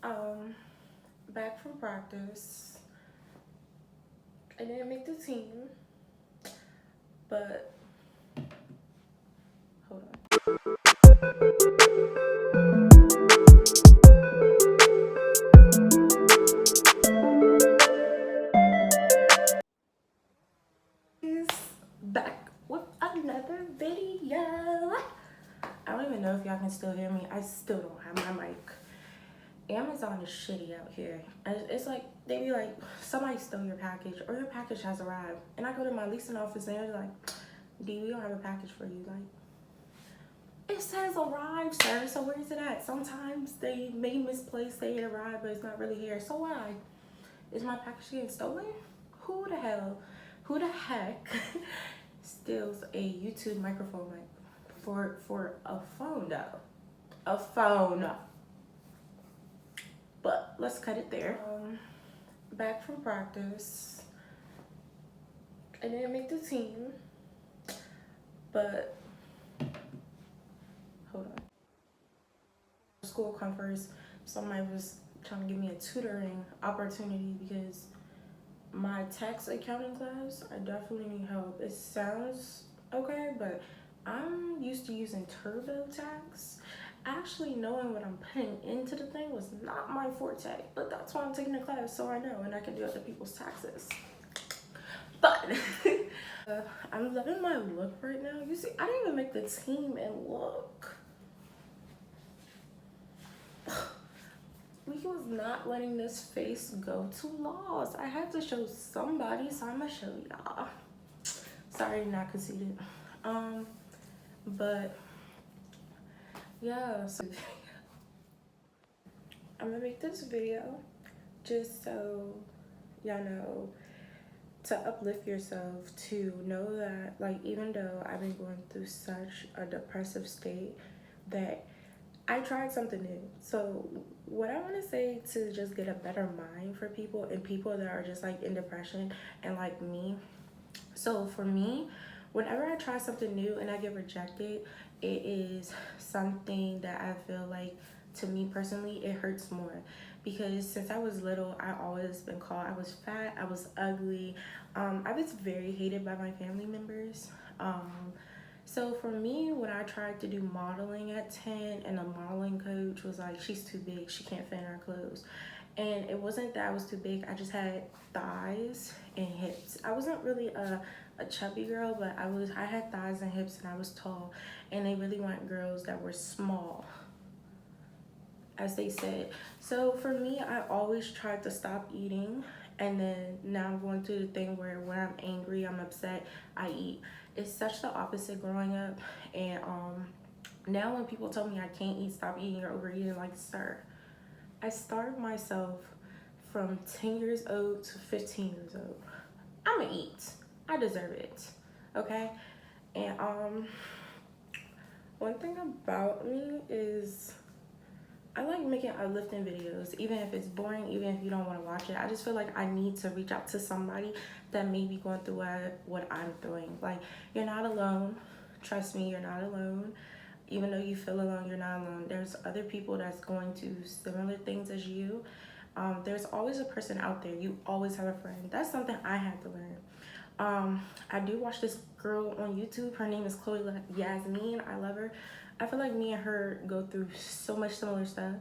Um, Back from practice. I didn't make the team, but hold on. Is back with another video. I don't even know if y'all can still hear me. I still don't have my mic. Amazon is shitty out here. It's like they be like, somebody stole your package or your package has arrived. And I go to my leasing office and they're like, D, we don't have a package for you. Like, it says arrived, sir. So where is it at? Sometimes they may misplace, say it arrived, but it's not really here. So why? Is my package getting stolen? Who the heck steals a YouTube microphone mic for a phone though? A phone. But let's cut it there. Back from practice. I didn't make the team, but hold on. School come first. Somebody was trying to give me a tutoring opportunity because my tax accounting class, I definitely need help. It sounds okay, but I'm used to using TurboTax. Actually knowing what I'm putting into the thing was not my forte, but that's why I'm taking the class, so I know and I can do other people's taxes. But I'm loving my look right now. You see, I didn't even make the team and look. We was not letting this face go to loss. I had to show somebody, so I'm gonna show y'all. Sorry, not conceited. But yeah, so I'm gonna make this video just so y'all know to uplift yourself, to know that like even though I've been going through such a depressive state, that I tried something new. So what I want to say to just get a better mind for people and people that are just like in depression and like me. So for me, whenever I try something new and I get rejected, it is something that I feel like, to me personally, it hurts more. Because since I was little, I always been called, I was fat, I was ugly. I was very hated by my family members. So for me, when I tried to do modeling at 10 and the modeling coach was like, she's too big, she can't fit in our clothes. And it wasn't that I was too big, I just had thighs and hips. I wasn't really a chubby girl, but I had thighs and hips and I was tall. And they really want girls that were small, as they said. So for me, I always tried to stop eating, and then now I'm going through the thing where when I'm angry, I'm upset, I eat. It's such the opposite growing up, and now when people tell me I can't eat, stop eating, or overeating, like, sir, I starved myself from 10 years old to 15 years old. I'ma eat. I deserve it. Okay? And one thing about me is I like making uplifting videos, even if it's boring, even if you don't want to watch it. I just feel like I need to reach out to somebody that may be going through what I'm doing. Like, you're not alone. Trust me, you're not alone. Even though you feel alone, you're not alone. There's other people that's going to similar things as you. There's always a person out there. You always have a friend. That's something I had to learn. I do watch this girl on YouTube. Her name is Chloe Yasmin. I love her. I feel like me and her go through so much similar stuff,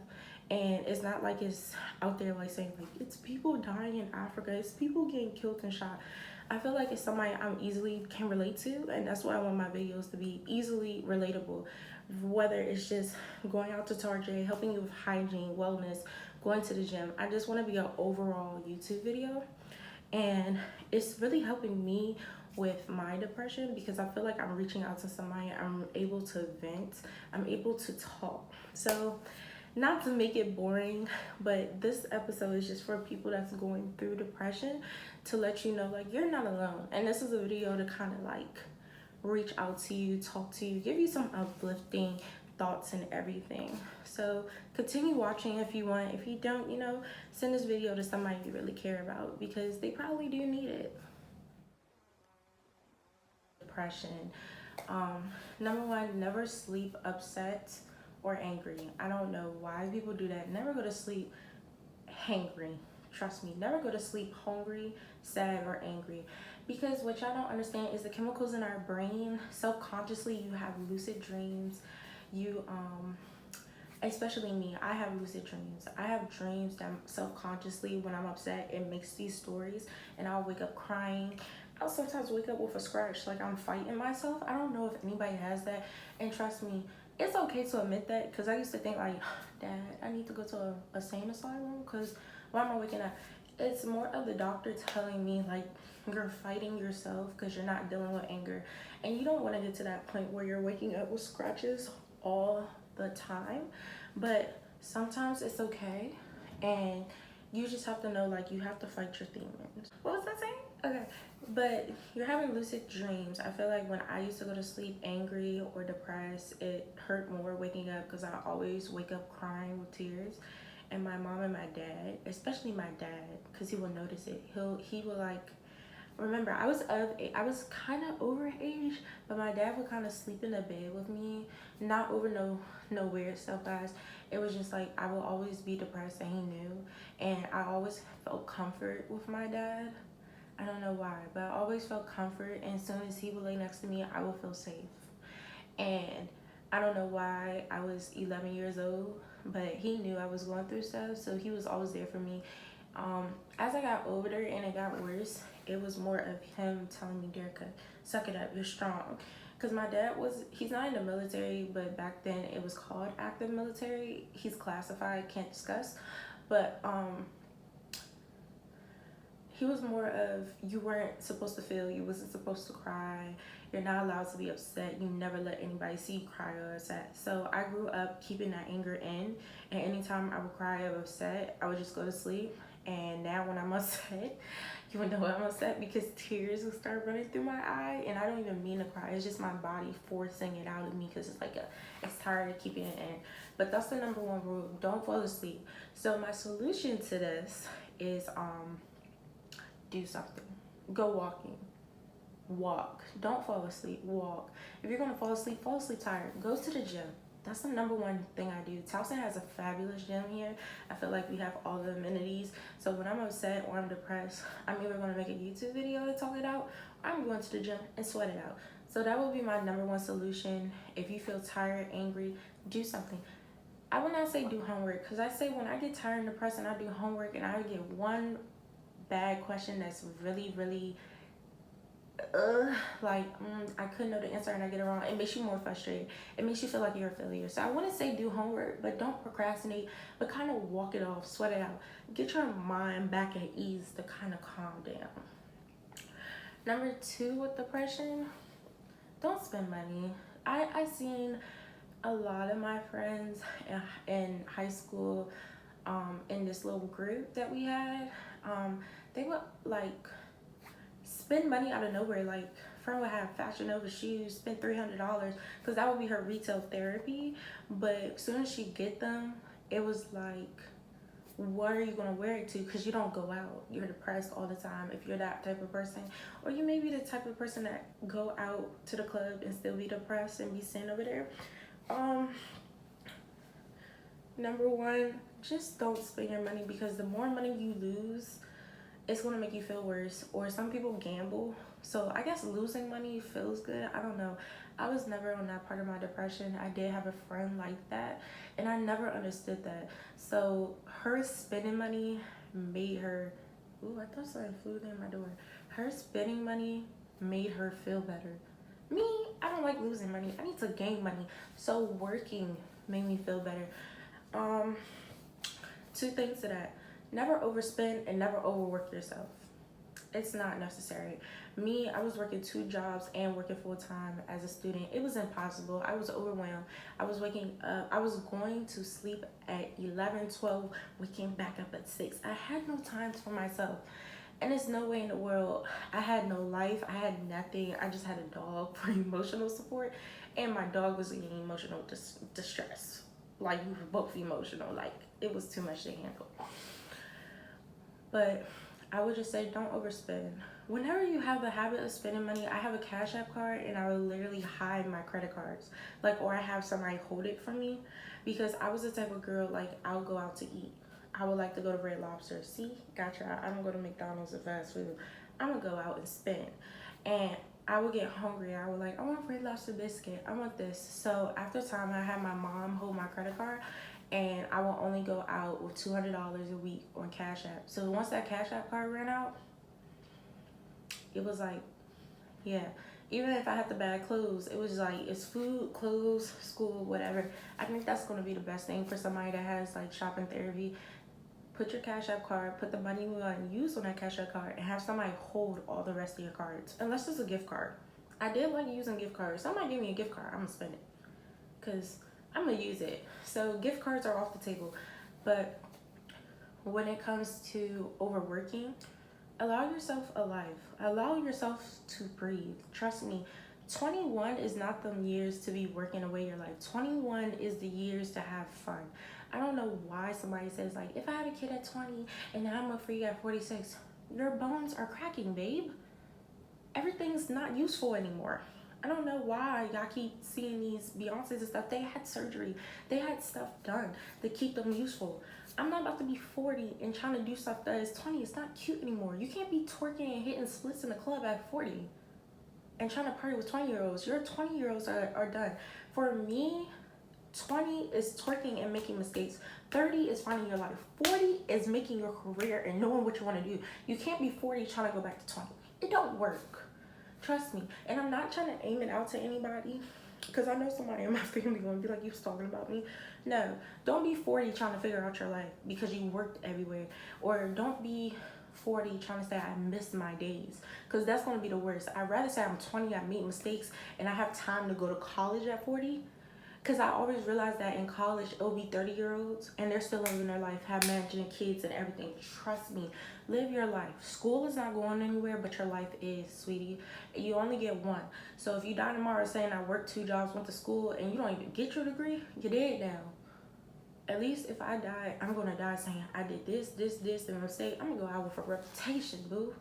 and it's not like it's out there like saying like it's people dying in Africa, it's people getting killed and shot. I feel like it's somebody I'm easily can relate to, and that's why I want my videos to be easily relatable. Whether it's just going out to Target, helping you with hygiene, wellness, going to the gym. I just want to be an overall YouTube video, and it's really helping me with my depression because I feel like I'm reaching out to somebody, I'm able to vent, I'm able to talk. So not to make it boring, but this episode is just for people that's going through depression, to let you know like you're not alone. And this is a video to kind of like reach out to you, talk to you, give you some uplifting thoughts and everything. So continue watching if you want. If you don't, you know, send this video to somebody you really care about because they probably do need it. Depression. Number one, never sleep upset or angry. I don't know why people do that. Never go to sleep hangry. Trust me, never go to sleep hungry, sad, or angry. Because what y'all don't understand is the chemicals in our brain, subconsciously you have lucid dreams. You especially me, I have lucid dreams. I have dreams that self-consciously when I'm upset, it makes these stories and I'll wake up crying. I'll sometimes wake up with a scratch, like I'm fighting myself. I don't know if anybody has that. And trust me, it's okay to admit that, because I used to think like, Dad, I need to go to a sane asylum because why am I waking up? It's more of the doctor telling me like you're fighting yourself because you're not dealing with anger. And you don't want to get to that point where you're waking up with scratches all the time, but sometimes it's okay, and you just have to know like you have to fight your demons. What was that saying? Okay, but you're having lucid dreams. I feel like when I used to go to sleep angry or depressed, it hurt more waking up because I always wake up crying with tears. And my mom and my dad, especially my dad, because he will notice it, he will like, remember, I was kind of over age, but my dad would kind of sleep in the bed with me. Not over no weird stuff, guys. It was just like I will always be depressed, and he knew. And I always felt comfort with my dad. I don't know why, but I always felt comfort. And as soon as he would lay next to me, I would feel safe. And I don't know why I was 11 years old, but he knew I was going through stuff, so he was always there for me. As I got older and it got worse, it was more of him telling me, Derica, suck it up, you're strong. Because my dad he's not in the military, but back then it was called active military. He's classified, can't discuss. But he was more of, you weren't supposed to feel, you wasn't supposed to cry, you're not allowed to be upset, you never let anybody see you cry or upset. So I grew up keeping that anger in, and anytime I would cry or upset, I would just go to sleep. And now when I'm upset, you would know I'm upset because tears will start running through my eye, and I don't even mean to cry. It's just my body forcing it out of me because it's like it's tired of keeping it in. But that's the number one rule: don't fall asleep. So my solution to this is do something. Go walking. Walk. Don't fall asleep. Walk. If you're gonna fall asleep tired. Go to the gym. That's the number one thing I do. Towson has a fabulous gym here. I feel like we have all the amenities. So when I'm upset or I'm depressed, I'm either going to make a YouTube video to talk it out, or I'm going to the gym and sweat it out. So that will be my number one solution. If you feel tired, angry, do something. I will not say do homework, because I say when I get tired and depressed and I do homework and I get one bad question that's really, really I couldn't know the answer and I get it wrong, it makes you more frustrated. It makes you feel like you're a failure. So I wouldn't say do homework, but don't procrastinate, but kind of walk it off, sweat it out. Get your mind back at ease to kind of calm down. Number two with depression, don't spend money. I seen a lot of my friends in high school, in this little group that we had, they would like spend money out of nowhere. Like, friend would have Fashion Nova shoes, spend $300, because that would be her retail therapy. But as soon as she get them, it was like, what are you gonna wear it to? Because you don't go out, you're depressed all the time if you're that type of person. Or you may be the type of person that go out to the club and still be depressed and be sitting over there. Number one, just don't spend your money, because the more money you lose, it's gonna make you feel worse. Or some people gamble, so I guess losing money feels good. I don't know. I was never on that part of my depression. I did have a friend like that, and I never understood that. So her spending money made her, ooh, I thought something flew in my door. Her spending money made her feel better. Me, I don't like losing money. I need to gain money. So working made me feel better. Two things to that: never overspend and never overwork yourself. It's not necessary. Me, I was working 2 jobs and working full-time as a student. It was impossible. I was overwhelmed. I was waking up, I was going to sleep at 11, 12, waking back up at 6. I had no time for myself. And there's no way in the world. I had no life. I had nothing. I just had a dog for emotional support. And my dog was in emotional distress. Like, we were both emotional. Like, it was too much to handle. But I would just say don't overspend. Whenever you have the habit of spending money, I have a Cash App card, and I will literally hide my credit cards. Like, or I have somebody hold it for me, because I was the type of girl, like, I'll go out to eat. I would like to go to Red Lobster. See, gotcha. I don't go to McDonald's and fast food. I'm gonna go out and spend. And I would get hungry. I would like, I want Red Lobster biscuit. I want this. So after time, I had my mom hold my credit card, and I will only go out with $200 a week on Cash App. So once that Cash App card ran out, it was like, yeah. Even if I had to buy clothes, it was like, it's food, clothes, school, whatever. I think that's going to be the best thing for somebody that has like shopping therapy. Put your Cash App card, put the money you want to use on that Cash App card, and have somebody hold all the rest of your cards. Unless it's a gift card. I did like using gift cards. Somebody give me a gift card, I'm going to spend it. Because I'm going to use it. So gift cards are off the table. But when it comes to overworking, allow yourself a life. Allow yourself to breathe. Trust me, 21 is not the years to be working away your life. 21 is the years to have fun. I don't know why somebody says like, if I had a kid at 20 and now I'm a freak at 46, your bones are cracking, babe. Everything's not useful anymore. I don't know why y'all keep seeing these Beyonces and stuff. They had surgery. They had stuff done to keep them useful. I'm not about to be 40 and trying to do stuff that is 20. It's not cute anymore. You can't be twerking and hitting splits in the club at 40 and trying to party with 20-year-olds. Your 20-year-olds are done. For me, 20 is twerking and making mistakes. 30 is finding your life. 40 is making your career and knowing what you want to do. You can't be 40 trying to go back to 20. It don't work. Trust me. And I'm not trying to aim it out to anybody, because I know somebody in my family going to be like, you was talking about me. No, don't be 40 trying to figure out your life because you worked everywhere. Or don't be 40 trying to say I missed my days, because that's going to be the worst. I'd rather say I'm 20, I made mistakes, and I have time to go to college at 40. Because I always realized that in college, it'll be 30-year-olds and they're still living their life, have managing kids and everything. Trust me, live your life. School is not going anywhere, but your life is, sweetie. You only get one. So if you die tomorrow saying I worked 2 jobs, went to school, and you don't even get your degree, you're dead now. At least if I die, I'm going to die saying I did this, and a mistake. I'm going to go out with a reputation, boo.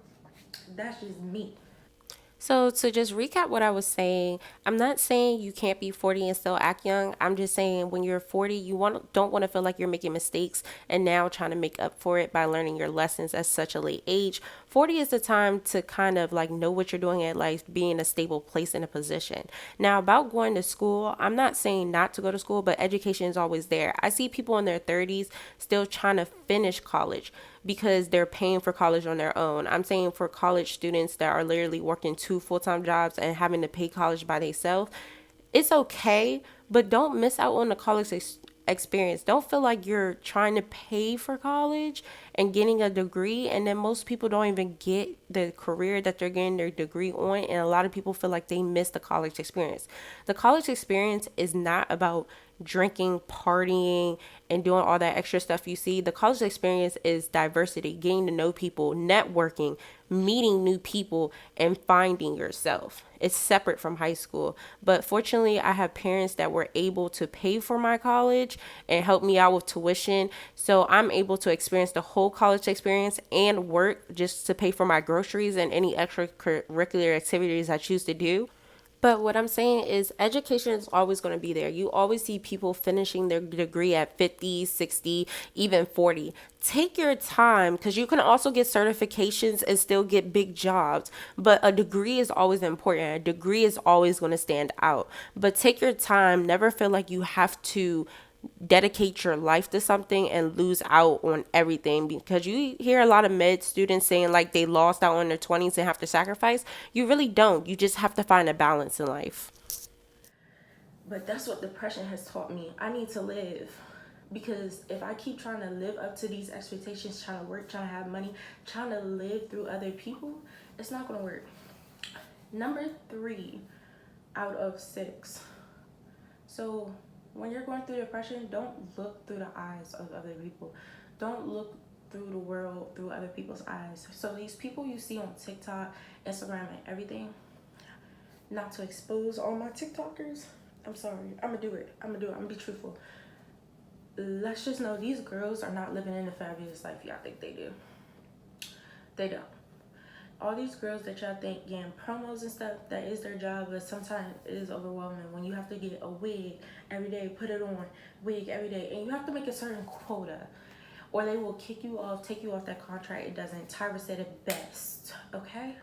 That's just me. So to just recap what I was saying, I'm not saying you can't be 40 and still act young. I'm just saying when you're 40, don't want to feel like you're making mistakes and now trying to make up for it by learning your lessons at such a late age. 40 is the time to kind of like know what you're doing at life, be in a stable place in a position. Now about going to school, I'm not saying not to go to school, but education is always there. I see people in their 30s still trying to finish college because they're paying for college on their own. I'm saying for college students that are literally working 2 full-time jobs and having to pay college by themselves, it's okay, but don't miss out on the experience. Don't feel like you're trying to pay for college and getting a degree, and then most people don't even get the career that they're getting their degree on, and a lot of people feel like they miss the college experience. The college experience is not about drinking, partying, and doing all that extra stuff you see. The college experience is diversity, getting to know people, networking, meeting new people, and finding yourself. It's separate from high school. But fortunately, I have parents that were able to pay for my college and help me out with tuition. So I'm able to experience the whole college experience and work just to pay for my groceries and any extracurricular activities I choose to do. But what I'm saying is education is always going to be there. You always see people finishing their degree at 50, 60, even 40. Take your time, because you can also get certifications and still get big jobs. But a degree is always important. A degree is always going to stand out. But take your time. Never feel like you have to dedicate your life to something and lose out on everything, because you hear a lot of med students saying like they lost out on their 20s and have to sacrifice. You really don't. You just have to find a balance in life. But that's what depression has taught me. I need to live. Because if I keep trying to live up to these expectations, trying to work, trying to have money, trying to live through other people, it's not going to work. Number 3 out of 6. So when you're going through depression, don't look through the eyes of other people. Don't look through the world through other people's eyes. So these people you see on TikTok, Instagram, and everything, not to expose all my TikTokers, I'm sorry, I'm gonna do it. I'm gonna be truthful. Let's just know these girls are not living in the fabulous life y'all think they do. They don't. All these girls that y'all think getting promos and stuff, that is their job, but sometimes it is overwhelming when you have to get a wig every day, put it on, wig every day, and you have to make a certain quota. or they will kick you off, take you off that contract. It doesn't. Tyra said it best, okay?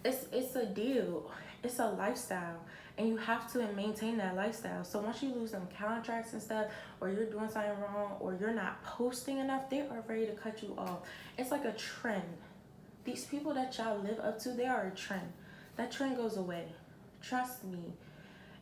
It's a deal. It's a lifestyle. And you have to maintain that lifestyle. So once you lose them contracts and stuff, or you're doing something wrong, or you're not posting enough, they are ready to cut you off. It's like a trend. These people that y'all live up to, they are a trend. That trend goes away. Trust me.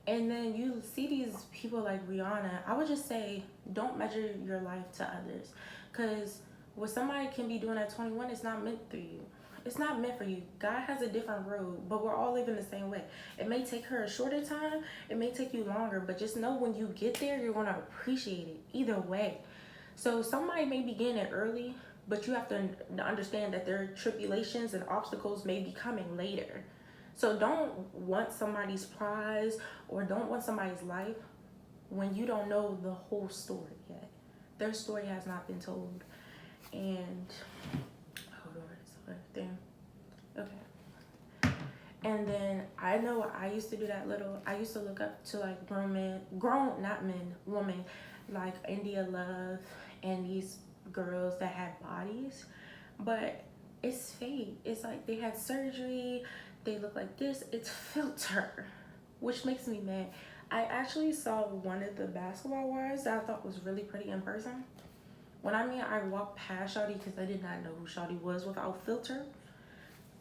And then you see these people like Rihanna. I would just say, don't measure your life to others. Because what somebody can be doing at 21 is not meant for you. It's not meant for you. God has a different road, but we're all living the same way. It may take her a shorter time. It may take you longer. But just know when you get there, you're going to appreciate it either way. So somebody may begin it early, but you have to understand that their tribulations and obstacles may be coming later. So don't want somebody's prize or don't want somebody's life when you don't know the whole story yet. Their story has not been told. And hold on, it's another thing. Okay. And then I know I used to do that little. I used to look up to like women, like India Love and these girls that had bodies, but it's fake. It's like they had surgery. They look like this. It's filter, which makes me mad. I actually saw one of the basketball wives that I thought was really pretty in person. When I walked past Shawty because I did not know who Shawty was without filter.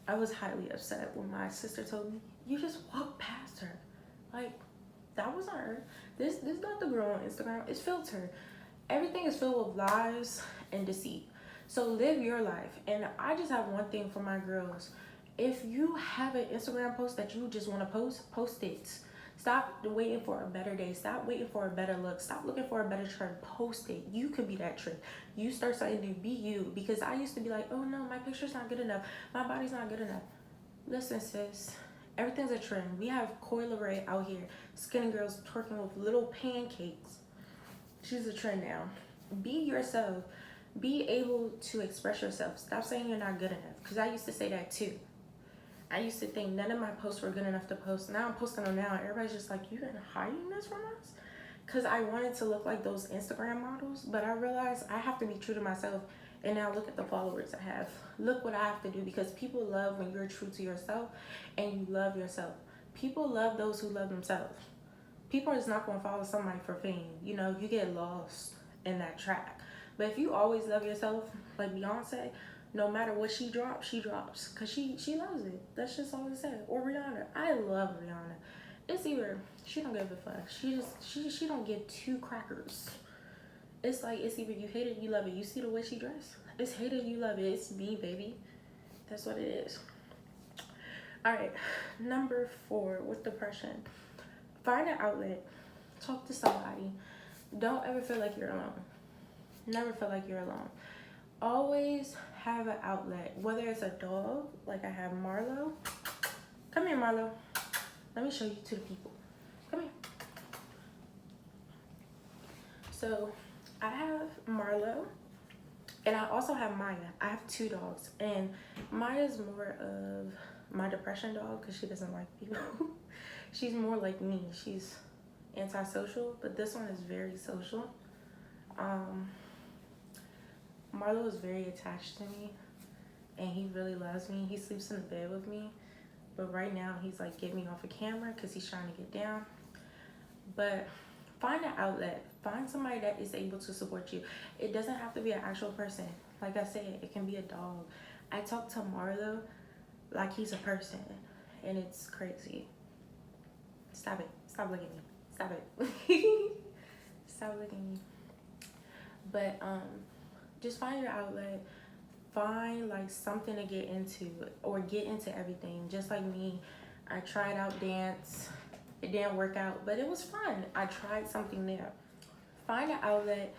I was highly upset when my sister told me, you just walked past her. Like, that wasn't her. This is not the girl on Instagram. It's filter. Everything is filled with lies and deceit. So live your life. And I just have one thing for my girls. If you have an Instagram post that you just want to post it. Stop waiting for a better day. Stop waiting for a better look. Stop looking for a better trend. Post it. You could be that trend. You start something new. Be you. Because I used to be like, oh no, my picture's not good enough. My body's not good enough. Listen, sis. Everything's a trend. We have Coil Ray out here. Skinny girls twerking with little pancakes. She's a trend now. Be yourself. Be able to express yourself. Stop saying you're not good enough. Because I used to say that too. I used to think none of my posts were good enough to post. Now I'm posting them now. Everybody's just like, you been hiding this from us? Because I wanted to look like those Instagram models. But I realized I have to be true to myself. And now look at the followers I have. Look what I have to do. Because people love when you're true to yourself and you love yourself. People love those who love themselves. People is not going to follow somebody for fame. You know, you get lost in that track. But if you always love yourself, like Beyonce, no matter what she drops, because she loves it. That's just all I say. Or Rihanna. I love Rihanna. It's either she don't give a fuck. She don't give two crackers. It's like it's either you hate it, you love it. You see the way she dressed? It's hate it, you love it. It's me, baby. That's what it is. Alright, number 4 with depression. Find an outlet. Talk to somebody. Don't ever feel like you're alone. Never feel like you're alone. Always have an outlet, whether it's a dog, like I have Marlo. Come here, Marlo. Let me show you to the people. Come here. So I have Marlo, and I also have Maya. I have 2 dogs, and Maya's more of my depression dog because she doesn't like people. She's more like me. She's antisocial, but this one is very social. Marlo is very attached to me, and he really loves me. He sleeps in the bed with me, but right now he's like getting me off a camera because he's trying to get down. But find an outlet. Find somebody that is able to support you. It doesn't have to be an actual person. Like I said, it can be a dog. I talk to Marlo like he's a person, and it's crazy. Stop it. Stop looking at me. Stop it. Stop looking at me. But just find your outlet. Find like something to get into, or get into everything. Just like me, I tried out dance. It didn't work out, but it was fun. I tried something there. Find an outlet.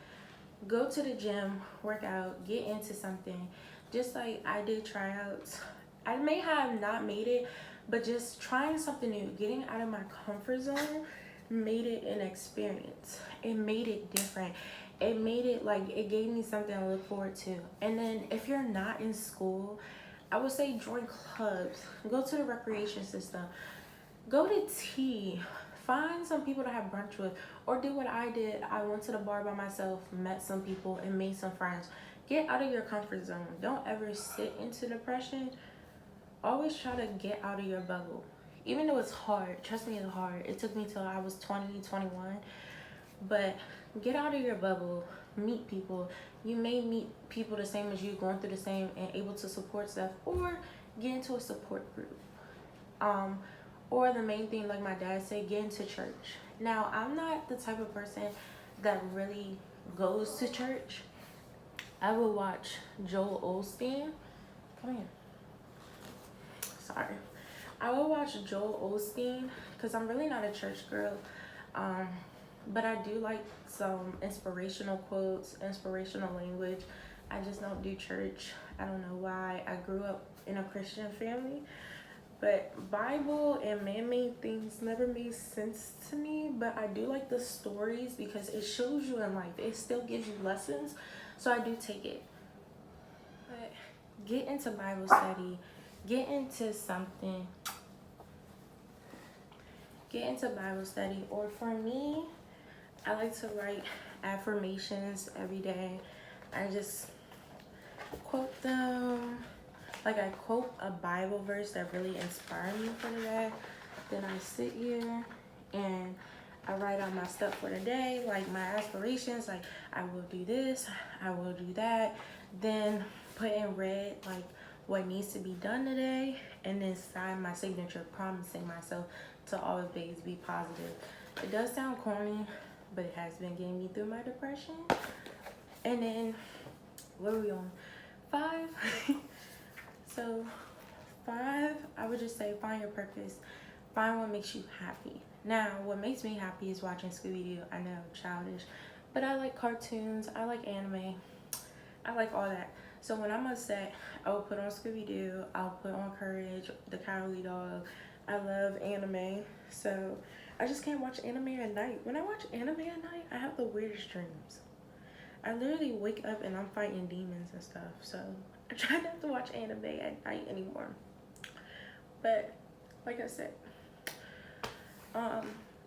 Go to the gym, work out, get into something. Just like I did tryouts. I may have not made it, but just trying something new, getting out of my comfort zone made it an experience. It made it different. It made it like, it gave me something to look forward to. And then if you're not in school, I would say join clubs. Go to the recreation system. Go to tea. find some people to have brunch with, or do what I did. I went to the bar by myself, met some people, and made some friends. Get out of your comfort zone. Don't ever sit into depression. Always try to get out of your bubble. Even though it's hard, trust me, it's hard. It took me till I was 20, 21. But get out of your bubble, meet people. You may meet people the same as you, going through the same and able to support stuff, or get into a support group. Or the main thing, like my dad said, get into church. Now, I'm not the type of person that really goes to church. I will watch Joel Osteen. Come here. Sorry. I will watch Joel Osteen because I'm really not a church girl. But I do like some inspirational quotes, inspirational language. I just don't do church. I don't know why. I grew up in a Christian family. But Bible and man-made things never made sense to me. But I do like the stories because it shows you in life. It still gives you lessons. So I do take it. But get into Bible study. Get into something. Get into Bible study. Or for me, I like to write affirmations every day. I just quote them. Like I quote a Bible verse that really inspired me for the day. Then I sit here and I write out my stuff for the day, like my aspirations, like I will do this, I will do that. Then put in red like what needs to be done today, and then sign my signature promising myself to always be positive. It does sound corny, but it has been getting me through my depression. And then what are we on? 5. So 5, I would just say find your purpose. Find what makes you happy. Now, what makes me happy is watching Scooby-Doo. I know, childish. But I like cartoons. I like anime. I like all that. So when I'm upset, I will put on Scooby-Doo. I'll put on Courage, the Cowardly Dog. I love anime. So I just can't watch anime at night. When I watch anime at night, I have the weirdest dreams. I literally wake up and I'm fighting demons and stuff. So I try not to watch anime at night anymore. But like I said,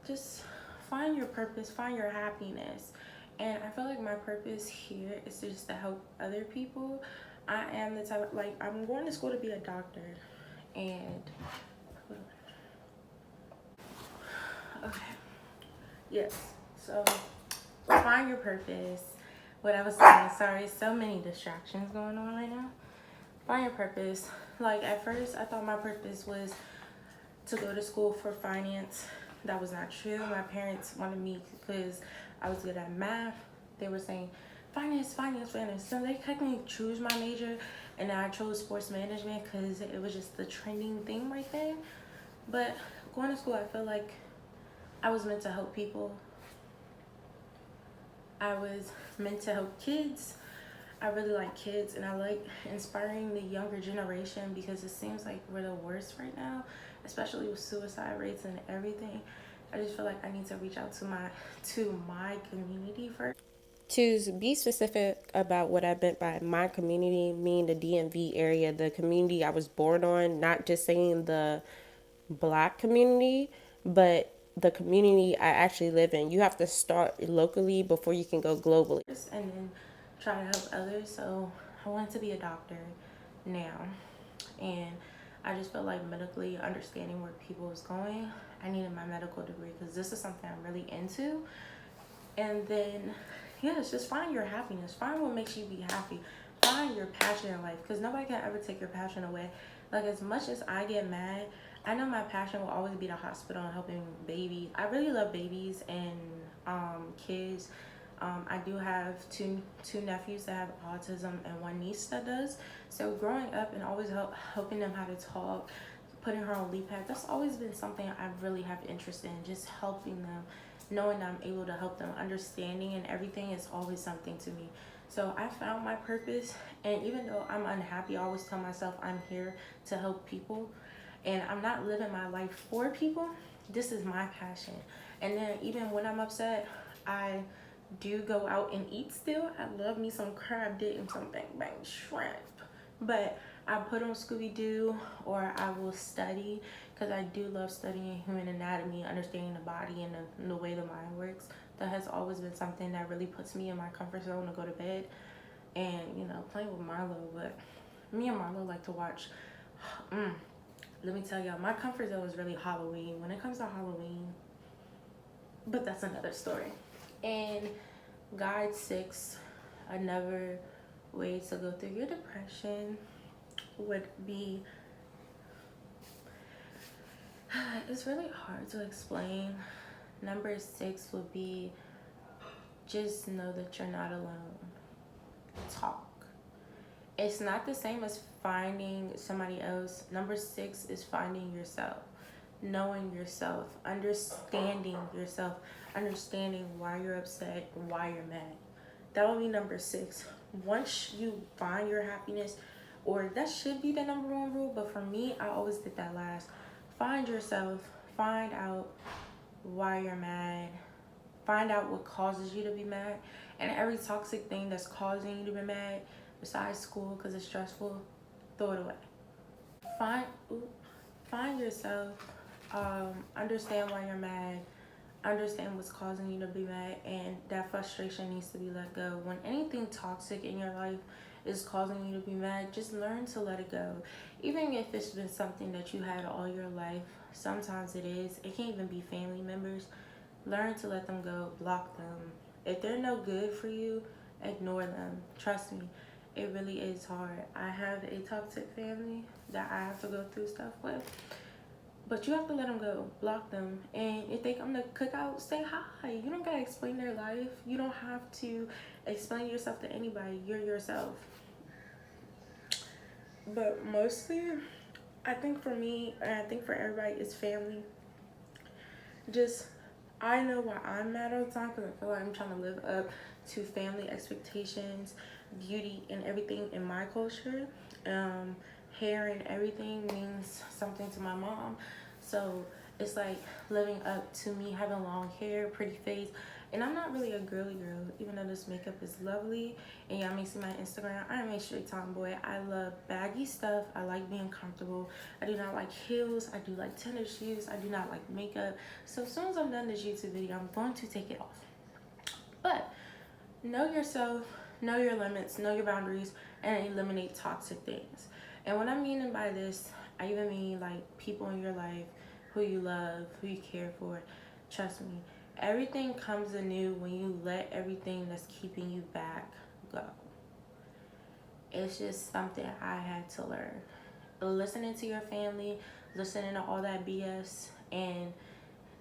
just find your purpose, find your happiness. And I feel like my purpose here is just to help other people. I am the type of, like, I'm going to school to be a doctor. And okay, yes, so find your purpose. What I was saying, sorry, so many distractions going on right now. Find your purpose. Like at first I thought my purpose was to go to school for finance. That was not true. My parents wanted me because I was good at math. They were saying finance. So they had me choose my major, and I chose sports management because it was just the trending thing right then. But going to school, I feel like I was meant to help people. I was meant to help kids. I really like kids, and I like inspiring the younger generation because it seems like we're the worst right now, especially with suicide rates and everything. I just feel like I need to reach out to my community first. To be specific about what I meant by my community, meaning the DMV area, the community I was born on, not just saying the Black community, but the community I actually live in. You have to start locally before you can go globally. And then try to help others. So I wanted to be a doctor now, and I just felt like medically understanding where people was going, I needed my medical degree because this is something I'm really into. And then yes, just find your happiness, find what makes you be happy, find your passion in life, because nobody can ever take your passion away. Like as much as I get mad, I know my passion will always be the hospital and helping babies. I really love babies and kids. I do have two nephews that have autism and one niece that does. So growing up and always helping them how to talk, putting her on lead pad, that's always been something I really have interest in. Just helping them, knowing that I'm able to help them, understanding and everything is always something to me. So I found my purpose, and even though I'm unhappy, I always tell myself I'm here to help people, and I'm not living my life for people. This is my passion. And then even when I'm upset, I do go out and eat still. I love me some crab dip and some bang bang shrimp. But I put on Scooby-Doo, or I will study, because I do love studying human anatomy, understanding the body and the way the mind works. That has always been something that really puts me in my comfort zone to go to bed and, you know, playing with Marlo. But me and Marlo like to watch. Let me tell y'all, my comfort zone is really Halloween. When it comes to Halloween, but that's another story. And guide 6, another way to go through your depression would be, it's really hard to explain. Number 6 would be, just know that you're not alone. Talk. It's not the same as finding somebody else. Number 6 is finding yourself, knowing yourself, understanding yourself, understanding why you're upset, why you're mad. That would be number 6. Once you find your happiness, or that should be the number 1 rule, but for me, I always did that last. Find yourself, find out why you're mad, find out what causes you to be mad, and every toxic thing that's causing you to be mad, besides school because it's stressful, throw it away. Find yourself, understand why you're mad, understand what's causing you to be mad, and that frustration needs to be let go. When anything toxic in your life is causing you to be mad, just learn to let it go. Even if it's been something that you had all your life, sometimes it is. It can even be family members. Learn to let them go, block them. If they're no good for you, ignore them. Trust me, it really is hard. I have a toxic family that I have to go through stuff with. But you have to let them go, block them. And if they come to cookout, say hi. You don't gotta explain their life. You don't have to explain yourself to anybody. You're yourself. But mostly, I think for me, and I think for everybody, it's family. Just, I know why I'm mad all the time because I feel like I'm trying to live up to family expectations, beauty, and everything in my culture. Hair and everything means something to my mom. So it's like living up to me having long hair, pretty face. And I'm not really a girly girl, even though this makeup is lovely. And y'all may see my Instagram. I am a straight tomboy. I love baggy stuff. I like being comfortable. I do not like heels. I do like tennis shoes. I do not like makeup. So as soon as I'm done this YouTube video, I'm going to take it off. But know yourself, know your limits, know your boundaries, and eliminate toxic things. And what I'm meaning by this, I even mean like people in your life, who you love, who you care for. Trust me, everything comes anew when you let everything that's keeping you back go. It's just something I had to learn. Listening to your family, listening to all that BS, and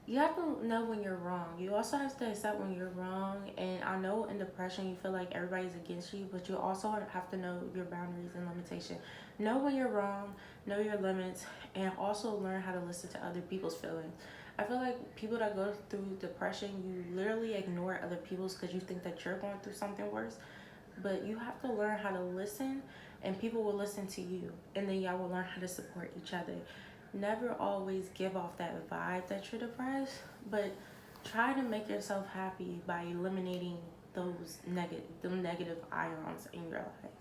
you have to know when you're wrong. You also have to accept when you're wrong. And I know in depression you feel like everybody's against you, but you also have to know your boundaries and limitations. Know when you're wrong, know your limits, and also learn how to listen to other people's feelings. I feel like people that go through depression, you literally ignore other people's because you think that you're going through something worse. But you have to learn how to listen, and people will listen to you, and then y'all will learn how to support each other. Never always give off that vibe that you're depressed, but try to make yourself happy by eliminating those negative ions in your life.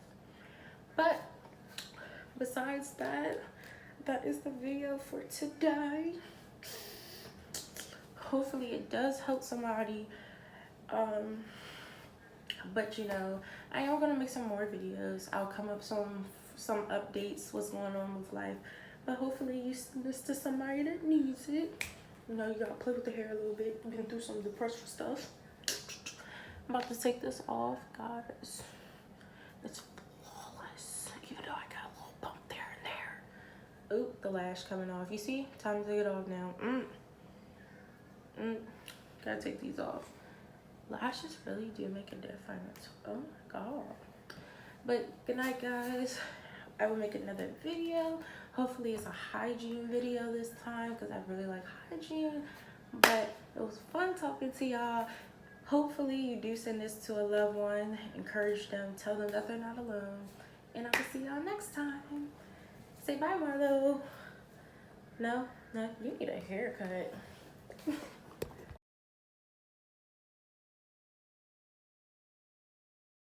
But besides that, that is the video for today. Hopefully it does help somebody. But you know, I am gonna make some more videos. I'll come up some updates, what's going on with life. But hopefully you send this to somebody that needs it. You know, you gotta play with the hair a little bit. Been through some depression stuff. I'm about to take this off, guys. It's flawless, even though I got a little bump there and there. Oop, the lash coming off. You see? Time to take it off now. Gotta take these off. Lashes really do make a difference. Oh my god. But good night, guys. I will make another video. Hopefully it's a hygiene video this time because I really like hygiene. But it was fun talking to y'all. Hopefully you do send this to a loved one. Encourage them. Tell them that they're not alone. And I will see y'all next time. Say bye, Marlo. No, you need a haircut.